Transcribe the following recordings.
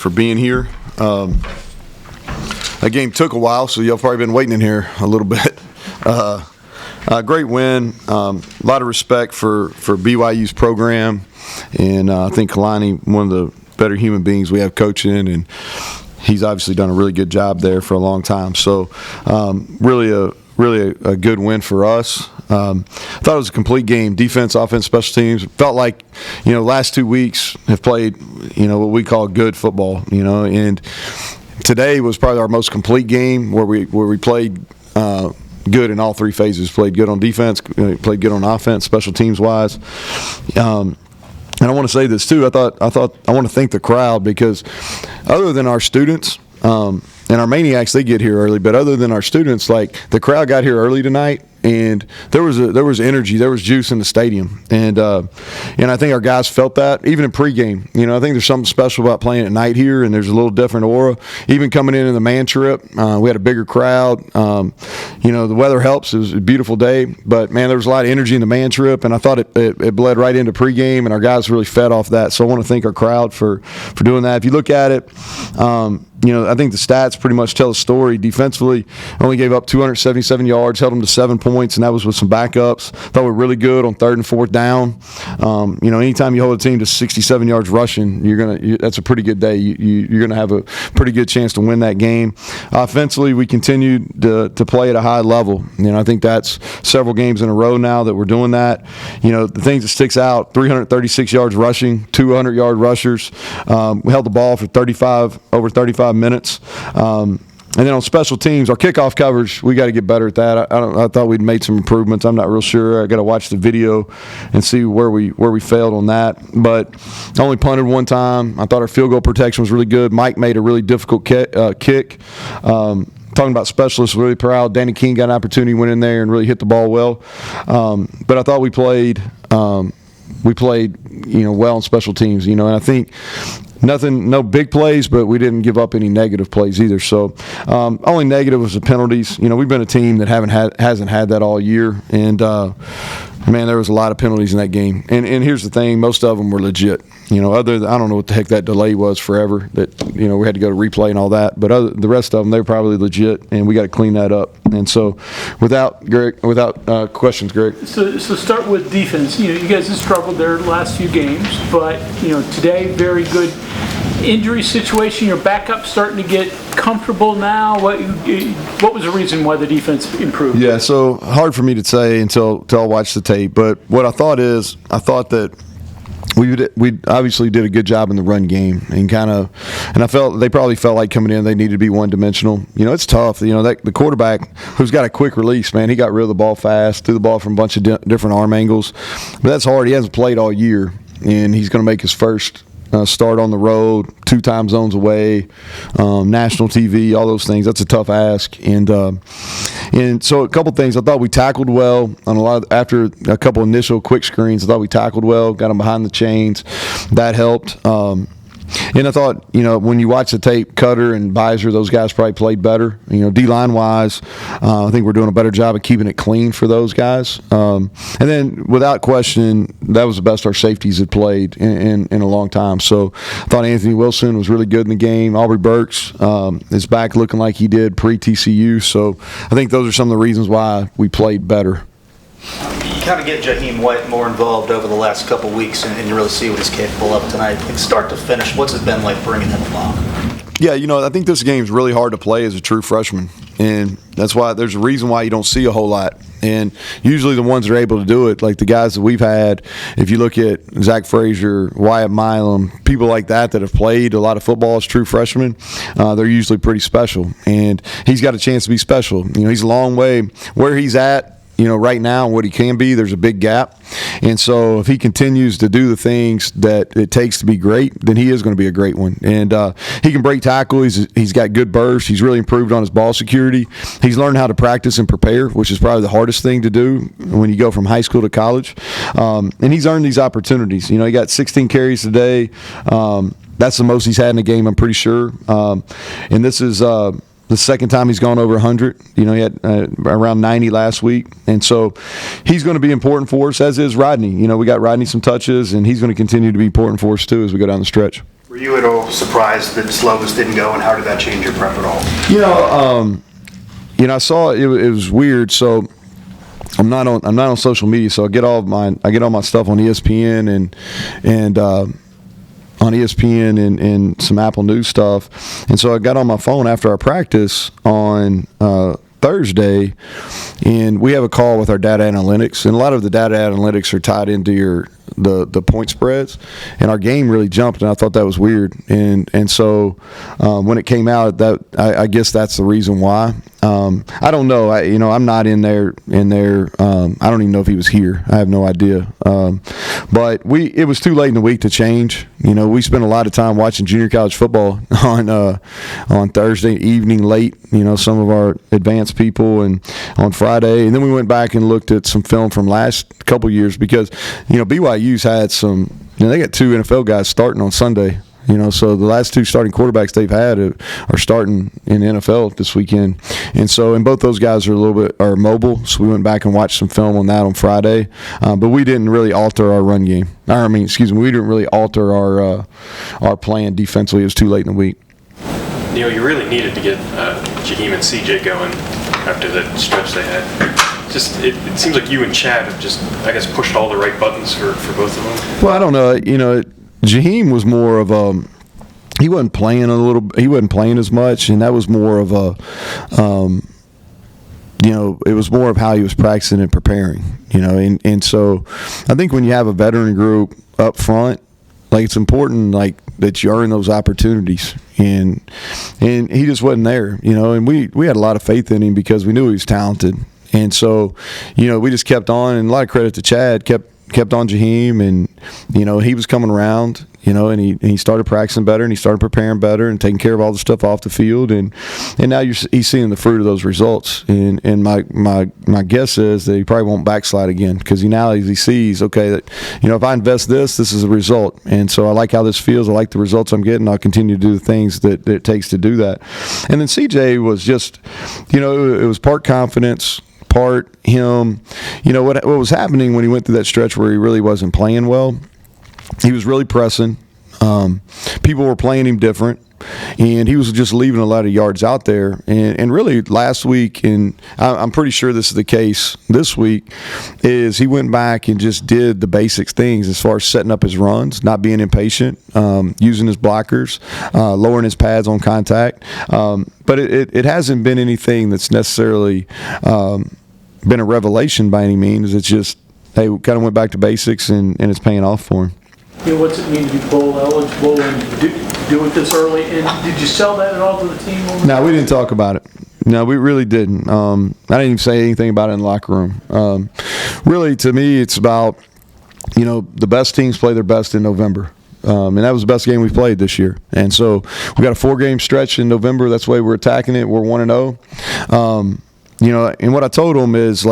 for being here. That game took a while, so y'all probably been waiting in here a little bit. Great win. A lot of respect for BYU's program, and I think Kalani, one of the better human beings we have coaching, and he's obviously done a really good job there for a long time. So really a good win for us. I thought it was a complete game, defense, offense, special teams. Felt like, last 2 weeks have played, what we call good football, and today was probably our most complete game where we played good in all three phases. Played good on defense, played good on offense, special teams wise. And I want to say this too. I want to thank the crowd, because other than our students, and our maniacs, they get here early, but other than our students, like, the crowd got here early tonight, and there was energy, there was juice in the stadium, and I think our guys felt that even in pregame. I think there's something special about playing at night here, and there's a little different aura. Even coming in the man trip, we had a bigger crowd. The weather helps. It was a beautiful day, but man, there was a lot of energy in the man trip, and I thought it bled right into pregame, and our guys really fed off that. So I want to thank our crowd for doing that. If you look at it, I think the stats pretty much tell the story. Defensively, only gave up 277 yards, held them to 7 points, and that was with some backups. Thought we were really good on 3rd and 4th down. Anytime you hold a team to 67 yards rushing, that's a pretty good day. You're going to have a pretty good chance to win that game. Offensively, we continued to play at a high level. I think that's several games in a row now that we're doing that. The things that sticks out: 336 yards rushing, 200-yard rushers. We held the ball for over 35 minutes. And then on special teams, our kickoff coverage, we got to get better at that. I thought we'd made some improvements. I'm not real sure. I got to watch the video and see where we failed on that. But I only punted one time. I thought our field goal protection was really good. Mike made a really difficult kick. Talking about specialists, really proud. Danny King got an opportunity, went in there and really hit the ball well. But I thought we played well on special teams. And I think no big plays, but we didn't give up any negative plays either. So only negative was the penalties. We've been a team that hasn't had that all year, and man, there was a lot of penalties in that game. And here's the thing: most of them were legit. I don't know what the heck that delay was forever. That we had to go to replay and all that. But the rest of them, they were probably legit, and we got to clean that up. And so, without questions, Greg. So start with defense. You guys have struggled their last few games, but today very good. Injury situation, your backup starting to get comfortable now. What was the reason why the defense improved? Yeah, so hard for me to say until I watch the tape. But what I thought that we obviously did a good job in the run game, and I felt they probably felt like coming in they needed to be one-dimensional. It's tough. The quarterback who's got a quick release, man, he got rid of the ball fast, threw the ball from a bunch of different arm angles. But that's hard. He hasn't played all year, and he's going to make his first start on the road, 2 time zones away, national TV, all those things. That's a tough ask. And so a couple things. I thought we tackled well on after a couple initial quick screens. I thought we tackled well, got them behind the chains. That helped. And I thought, when you watch the tape, Cutter and Beiser, those guys probably played better. D-line wise, I think we're doing a better job of keeping it clean for those guys. And then, without question, that was the best our safeties had played in a long time. So I thought Anthony Wilson was really good in the game. Aubrey Burks is back looking like he did pre-TCU. So I think those are some of the reasons why we played better. You kind of get Jaheim White more involved over the last couple of weeks, and you really see what he's capable of tonight. Like, start to finish, what's it been like bringing him along? Yeah, I think this game's really hard to play as a true freshman, and that's why there's a reason why you don't see a whole lot. And usually the ones that are able to do it, like the guys that we've had, if you look at Zach Frazier, Wyatt Milam, people like that have played a lot of football as true freshmen, they're usually pretty special. And he's got a chance to be special. He's a long way where he's at. Right now, what he can be, there's a big gap. And so if he continues to do the things that it takes to be great, then he is going to be a great one. And he can break tackle. He's got good burst. He's really improved on his ball security. He's learned how to practice and prepare, which is probably the hardest thing to do when you go from high school to college. And he's earned these opportunities. He got 16 carries today. That's the most he's had in a game, I'm pretty sure. And this is the second time he's gone over 100. He had around 90 last week. And so he's going to be important for us, as is Rodney. We got Rodney some touches, and he's going to continue to be important for us, too, as we go down the stretch. Were you at all surprised that Slovis didn't go, and how did that change your prep at all? I saw it was weird. So I'm not on social media, so I get all my stuff on ESPN and on ESPN and some Apple News stuff. And so I got on my phone after our practice on Thursday, and we have a call with our data analytics, and a lot of the data analytics are tied into the point spreads, and our game really jumped, and I thought that was weird. And so when it came out, that I guess that's the reason why. I don't know. I'm not in there. I don't even know if he was here. I have no idea. But it was too late in the week to change. We spent a lot of time watching junior college football on Thursday evening late. Some of our advanced people, and on Friday, and then we went back and looked at some film from last couple years because BYU's had some. They got 2 NFL guys starting on Sunday. So the last 2 starting quarterbacks they've had are starting in the NFL this weekend. And both those guys are mobile. So we went back and watched some film on that on Friday. But we didn't really alter our run game. We didn't really alter our plan defensively. It was too late in the week. Neal, you really needed to get Jaheim and CJ going after that stretch they had. It seems like you and Chad have just, I guess, pushed all the right buttons for both of them. Well, I don't know. Jaheim was more of he wasn't playing he wasn't playing as much, and that was more of it was more of how he was practicing and preparing, and so I think when you have a veteran group up front, it's important that you earn those opportunities, and he just wasn't there, and we had a lot of faith in him because we knew he was talented, and so we just kept on, and a lot of credit to Chad, kept on Jaheim, and he was coming around, and he started practicing better, and he started preparing better, and taking care of all the stuff off the field, and now he's seeing the fruit of those results, and my guess is that he probably won't backslide again, because now he sees, okay, that if I invest this is a result, and so I like how this feels, I like the results I'm getting, I'll continue to do the things that it takes to do that. And then CJ was just, it was part confidence, part him. What was happening when he went through that stretch where he really wasn't playing well, he was really pressing. People were playing him different, and he was just leaving a lot of yards out there. And really last week, and I'm pretty sure this is the case this week, is he went back and just did the basic things as far as setting up his runs, not being impatient, using his blockers, lowering his pads on contact. But it hasn't been anything that's necessarily been a revelation by any means. It's just, hey, we kind of went back to basics, and it's paying off for him. What's it mean to be bowl eligible and do it this early? And did you sell that at all to the team? No, we didn't talk about it. No, we really didn't. I didn't even say anything about it in the locker room. Really, to me, it's about, the best teams play their best in November. And that was the best game we played this year. And so we got a 4-game stretch in November. That's the way we're attacking it. We're 1-0. And what I told them is,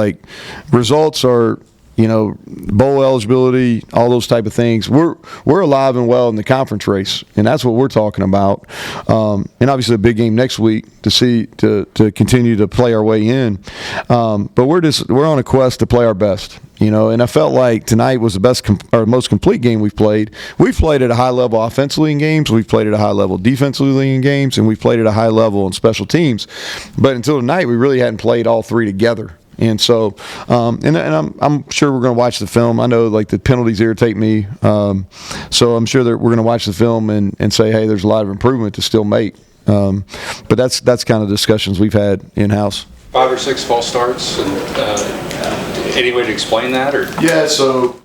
results are, bowl eligibility, all those type of things. We're alive and well in the conference race, and that's what we're talking about. And obviously a big game next week to continue to play our way in. But we're on a quest to play our best. And I felt like tonight was the best or most complete game we've played. We've played at a high level offensively in games. We've played at a high level defensively in games, and we've played at a high level in special teams. But until tonight, we really hadn't played all 3 together. And so, and I'm sure we're going to watch the film. I know the penalties irritate me, so I'm sure that we're going to watch the film and say, hey, there's a lot of improvement to still make. But that's kind of discussions we've had in house. 5 or 6 false starts, and any way to explain that, or? Yeah, so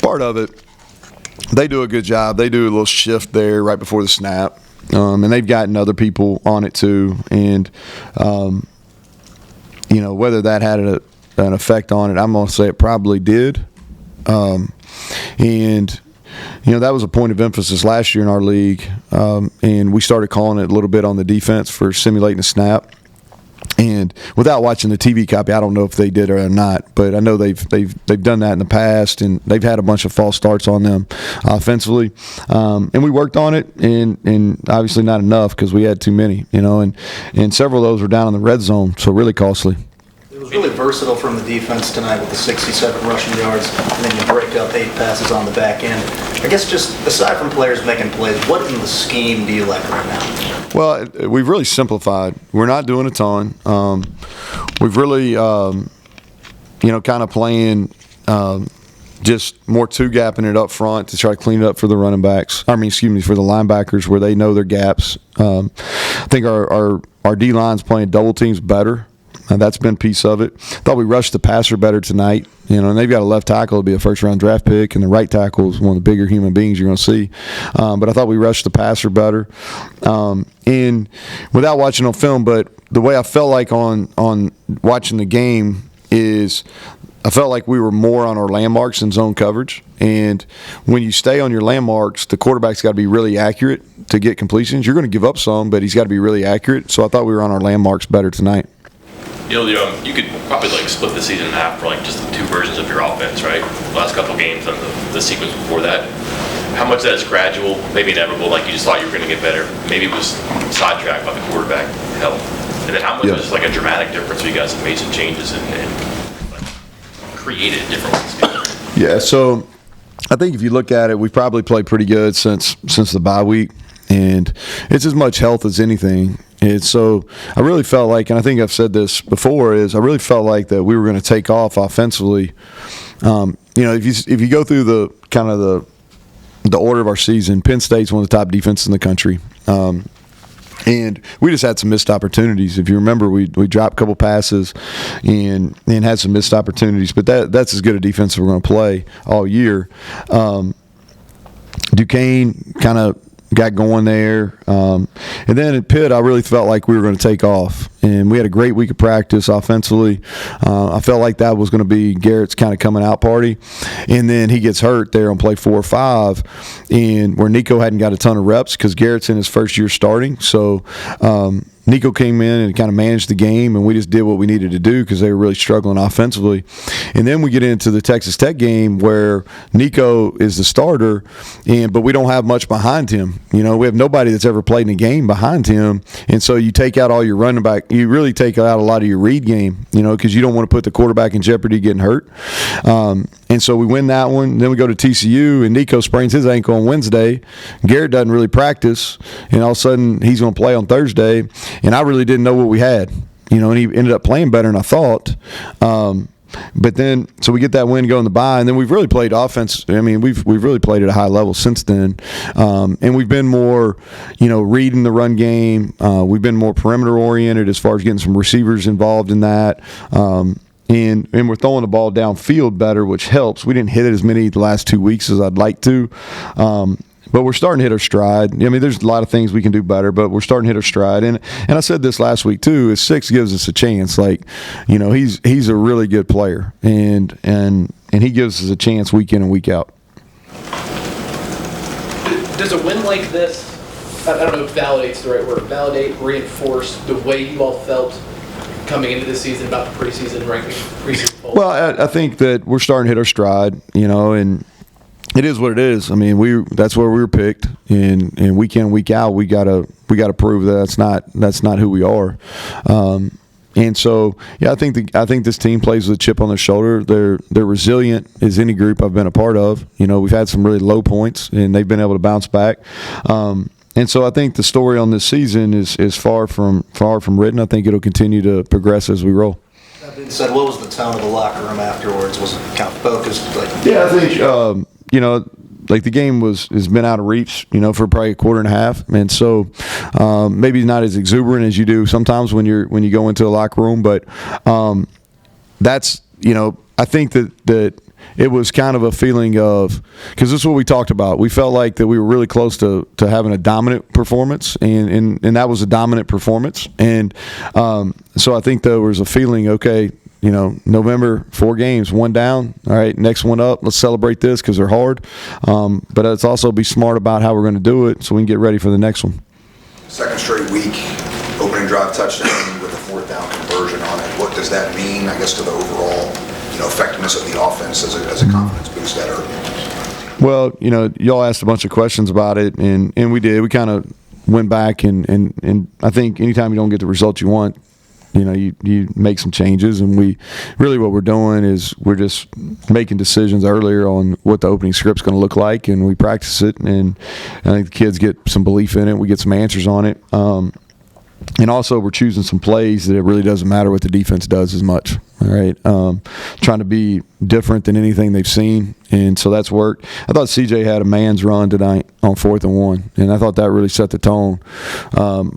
part of it, they do a good job. They do a little shift there right before the snap. And they've gotten other people on it too, and whether that had an effect on it, I'm going to say it probably did. And that was a point of emphasis last year in our league, and we started calling it a little bit on the defense for simulating a snap. And without watching the TV copy, I don't know if they did or not, but I know they've done that in the past, and they've had a bunch of false starts on them offensively. And we worked on it, and obviously not enough because we had too many, and several of those were down in the red zone, so really costly. There was really versatile from the defense tonight with the 67 rushing yards, and then you break up 8 passes on the back end. I guess just aside from players making plays, what in the scheme do you like right now? Well, we've really simplified. We're not doing a ton. We've really, kind of playing just more two-gapping it up front to try to clean it up for the running backs. For the linebackers where they know their gaps. I think our D-line's playing double teams better. That's been a piece of it. Thought we rushed the passer better tonight. And they've got a left tackle to be a first-round draft pick, and the right tackle is one of the bigger human beings you're going to see. But I thought we rushed the passer better. And without watching on film, but the way I felt like on watching the game is I felt like we were more on our landmarks than zone coverage. And when you stay on your landmarks, the quarterback's got to be really accurate to get completions. You're going to give up some, but he's got to be really accurate. So I thought we were on our landmarks better tonight. You could probably split the season in half for just the two versions of your offense, right? The last couple of games and the sequence before that. How much of that is gradual, maybe inevitable, like you just thought you were going to get better? Maybe it was sidetracked by the quarterback health. And then how much was a dramatic difference where you guys have made some changes and created different ones? Yeah, so I think if you look at it, we've probably played pretty good since the bye week. And it's as much health as anything. And so I really felt like, and I think I've said this before, is I really felt like that we were going to take off offensively. If you go through the kind of the order of our season, Penn State's one of the top defenses in the country. And we just had some missed opportunities. If you remember, we dropped a couple passes and had some missed opportunities. But that's as good a defense as we're going to play all year. Duquesne kind of got going there. And then at Pitt, I really felt like we were going to take off. And we had a great week of practice offensively. I felt like that was going to be Garrett's kind of coming out party. And then he gets hurt there on play 4 or 5, and where Nico hadn't got a ton of reps because Garrett's in his first year starting. So Nico came in and kind of managed the game, and we just did what we needed to do because they were really struggling offensively. And then we get into the Texas Tech game where Nico is the starter, but we don't have much behind him. We have nobody that's ever played in a game behind him. And so you take out all your running back. You really take out a lot of your read game, because you don't want to put the quarterback in jeopardy getting hurt. And so we win that one. Then we go to TCU, and Nico sprains his ankle on Wednesday. Garrett doesn't really practice, and all of a sudden he's going to play on Thursday. And I really didn't know what we had, and he ended up playing better than I thought. But then, so we get that win going the bye, and then we've really played offense. I mean, we've really played at a high level since then, and we've been more, reading the run game. We've been more perimeter oriented as far as getting some receivers involved in that. And we're throwing the ball downfield better, which helps. We didn't hit it as many the last 2 weeks as I'd like to. But we're starting to hit our stride. I mean, there's a lot of things we can do better, but we're starting to hit our stride. And I said this last week too: is 6 gives us a chance. He's a really good player, and he gives us a chance week in and week out. Does a win like this, I don't know if validate's the right word, reinforce the way you all felt coming into this season about the preseason ranking, preseason poll? Well, I think that we're starting to hit our stride, and it is what it is. I mean, that's where we were picked, and week in, week out, we gotta prove that that's not who we are. And so, yeah, I think this team plays with a chip on their shoulder. They're resilient as any group I've been a part of. We've had some really low points, and they've been able to bounce back. And so I think the story on this season is far from written. I think it'll continue to progress as we roll. That being said, what was the tone of the locker room afterwards? Was it kind of focused? Yeah, I think the game has been out of reach, for probably a quarter and a half, and so maybe not as exuberant as you do sometimes when you go into a locker room, but that's I think that it was kind of a feeling of, because this is what we talked about. We felt like that we were really close to having a dominant performance, and that was a dominant performance, and so I think there was a feeling, okay, November, 4 games, 1 down. All right, next one up. Let's celebrate this because they're hard. But let's also be smart about how we're going to do it so we can get ready for the next one. Second straight week, opening drive touchdown with a 4th down conversion on it. What does that mean, I guess, to the overall effectiveness of the offense as a confidence boost that early? Well, y'all asked a bunch of questions about it, and we did. We kind of went back, and I think anytime you don't get the result you want, you make some changes, and what we're doing is we're just making decisions earlier on what the opening script's going to look like, and we practice it, and I think the kids get some belief in it. We get some answers on it. And also, we're choosing some plays that it really doesn't matter what the defense does as much. All right, trying to be different than anything they've seen, and so that's worked. I thought CJ had a man's run tonight on 4th and 1, and I thought that really set the tone.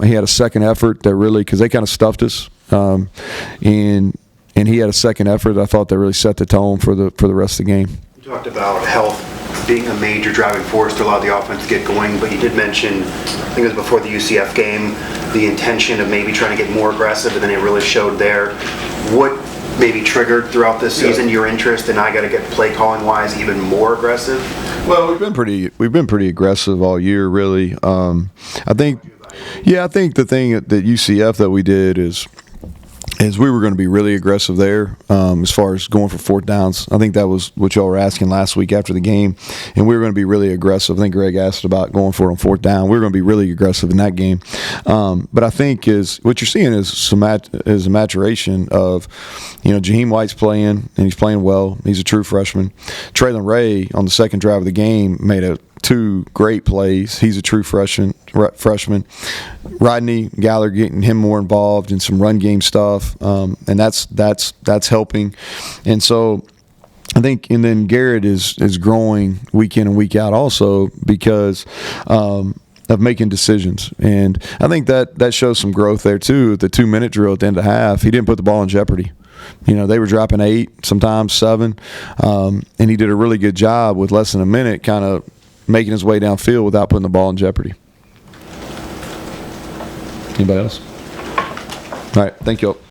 He had a second effort that really, because they kind of stuffed us, and he had a second effort that I thought that really set the tone for the rest of the game. You talked about health being a major driving force to allow the offense to get going, but you did mention, I think it was before the UCF game, the intention of maybe trying to get more aggressive, and then it really showed there. What maybe triggered throughout this season your interest, and I got to get play calling wise even more aggressive? Well, we've been pretty aggressive all year, really. I think the thing at UCF that we did is we were going to be really aggressive there as far as going for 4th downs. I think that was what y'all were asking last week after the game, and we were going to be really aggressive. I think Greg asked about going for it on 4th down. We were going to be really aggressive in that game. But I think what you're seeing is a maturation of, Jaheim White's playing, and he's playing well. He's a true freshman. Traylon Ray on the second drive of the game made 2 great plays. He's a true freshman. Rodney Galler getting him more involved in some run game stuff, and that's helping. And so I think, and then Garrett is growing week in and week out also because of making decisions. And I think that shows some growth there too. The 2-minute drill at the end of half, he didn't put the ball in jeopardy. They were dropping 8, sometimes 7, and he did a really good job with less than a minute kind of making his way downfield without putting the ball in jeopardy. Anybody else? All right, thank you all.